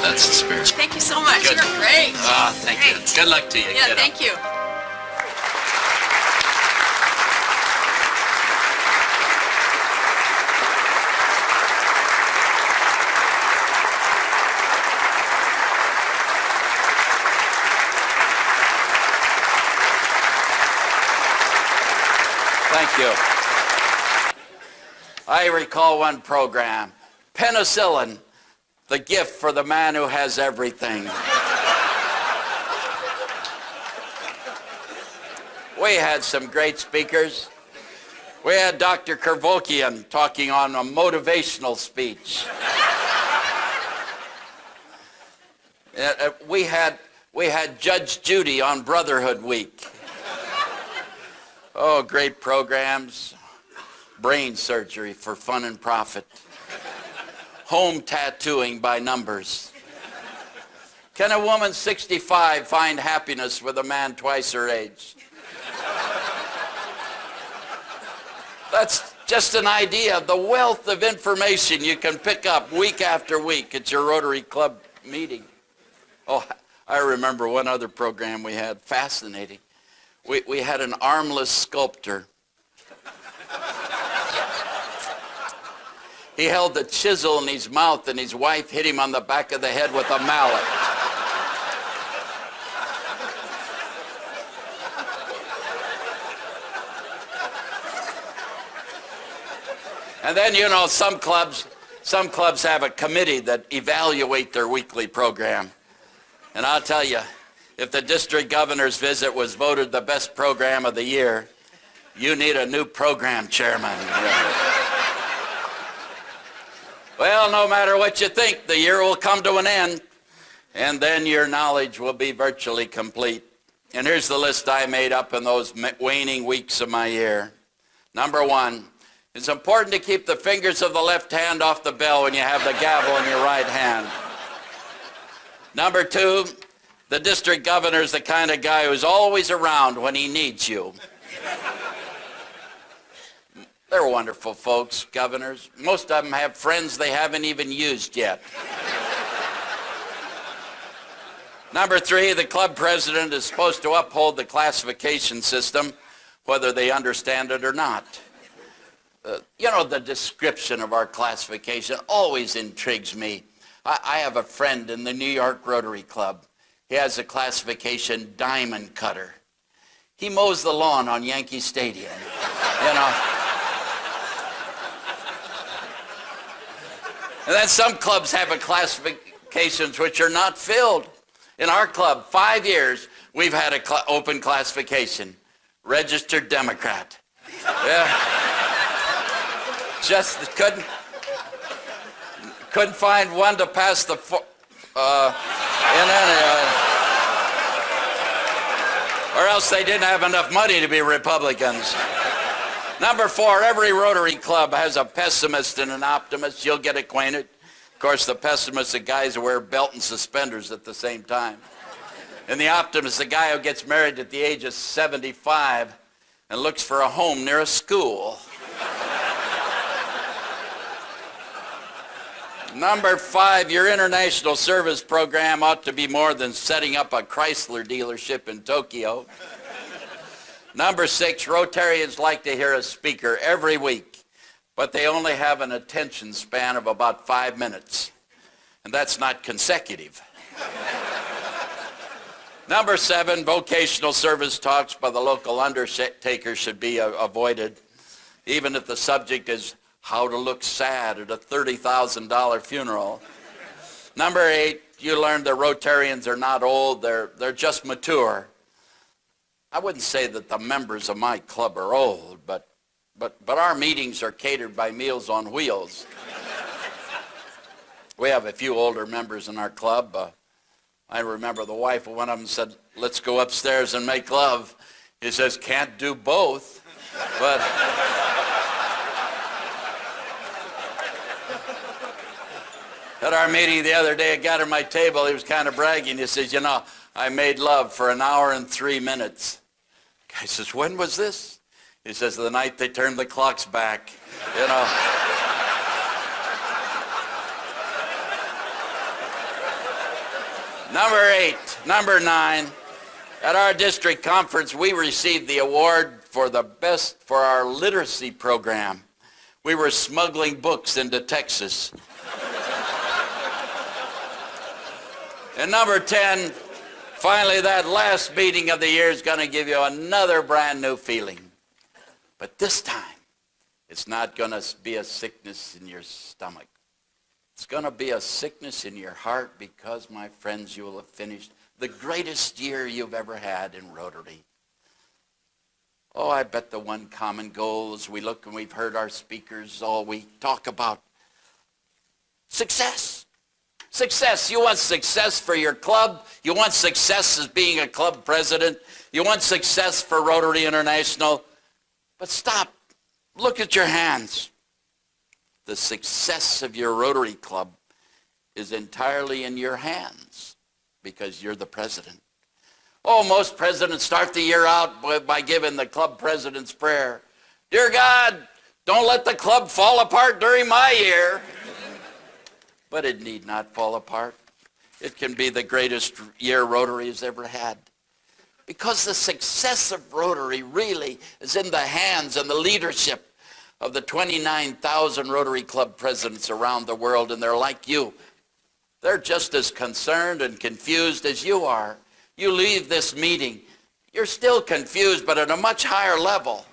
That's the spirit. Thank you so much. Good. You're great. Thank you. Good luck to you. Yeah, Get up. thank you. Thank you. I recall one program, Penicillin, the gift for the man who has everything. We had some great speakers. We had Dr. Kervokian talking on a motivational speech. We had Judge Judy on Brotherhood Week. Oh, great programs. Brain surgery for fun and profit. Home tattooing by numbers. Can a woman 65 find happiness with a man twice her age? That's just an idea of the wealth of information you can pick up week after week at your Rotary Club meeting. Oh, I remember one other program we had, fascinating. We had an armless sculptor. He held a chisel in his mouth and his wife hit him on the back of the head with a mallet. And then, you know, some clubs have a committee that evaluate their weekly program. And I'll tell you, if the district governor's visit was voted the best program of the year, you need a new program chairman. Well, no matter what you think, the year will come to an end, and then your knowledge will be virtually complete. And here's the list I made up in those waning weeks of my year. Number one, it's important to keep the fingers of the left hand off the bell when you have the gavel in your right hand. Number two, the district governor is the kind of guy who's always around when he needs you. They're wonderful folks, governors. Most of them have friends they haven't even used yet. Number three, the club president is supposed to uphold the classification system, whether they understand it or not. You know, the description of our classification always intrigues me. I have a friend in the New York Rotary Club. He has a classification diamond cutter. He mows the lawn on Yankee Stadium, you know. And then some clubs have a classifications which are not filled. In our club, 5 years, we've had an open classification. Registered Democrat. Yeah. Just couldn't find one to pass the in any or else they didn't have enough money to be Republicans. Number four, every Rotary Club has a pessimist and an optimist. You'll get acquainted. Of course, the pessimist are guys who wear belt and suspenders at the same time. And the optimist, the guy who gets married at the age of 75 and looks for a home near a school. Number five, your international service program ought to be more than setting up a Chrysler dealership in Tokyo. Number six, Rotarians like to hear a speaker every week, but they only have an attention span of about 5 minutes, and that's not consecutive. Number seven, vocational service talks by the local undertaker should be avoided, even if the subject is how to look sad at a $30,000 funeral. Number eight, you learn that Rotarians are not old, they're just mature. I wouldn't say that the members of my club are old, but our meetings are catered by Meals on Wheels. We have a few older members in our club. I remember the wife of one of them said, "Let's go upstairs and make love." He says, "Can't do both." But at our meeting the other day, a guy at my table, he was kind of bragging. He says, "You know, I made love for 1 hour and 3 minutes." Guy says, "When was this?" He says, "The night they turned the clocks back." You know. Number 8, number 9. At our district conference, we received the award for the best for our literacy program. We were smuggling books into Texas. And number 10, finally, that last meeting of the year is going to give you another brand new feeling. But this time, it's not going to be a sickness in your stomach. It's going to be a sickness in your heart because, my friends, you will have finished the greatest year you've ever had in Rotary. Oh, I bet the one common goal as we look and we've heard our speakers all week talk about success. Success. You want success for your club. You want success as being a club president. You want success for Rotary International. But stop. Look at your hands. The success of your Rotary Club is entirely in your hands because you're the president. Oh, most presidents start the year out by giving the club president's prayer. Dear God, don't let the club fall apart during my year. But it need not fall apart. It can be the greatest year Rotary has ever had. Because the success of Rotary really is in the hands and the leadership of the 29,000 Rotary Club presidents around the world, and they're like you. They're just as concerned and confused as you are. You leave this meeting, you're still confused, but at a much higher level.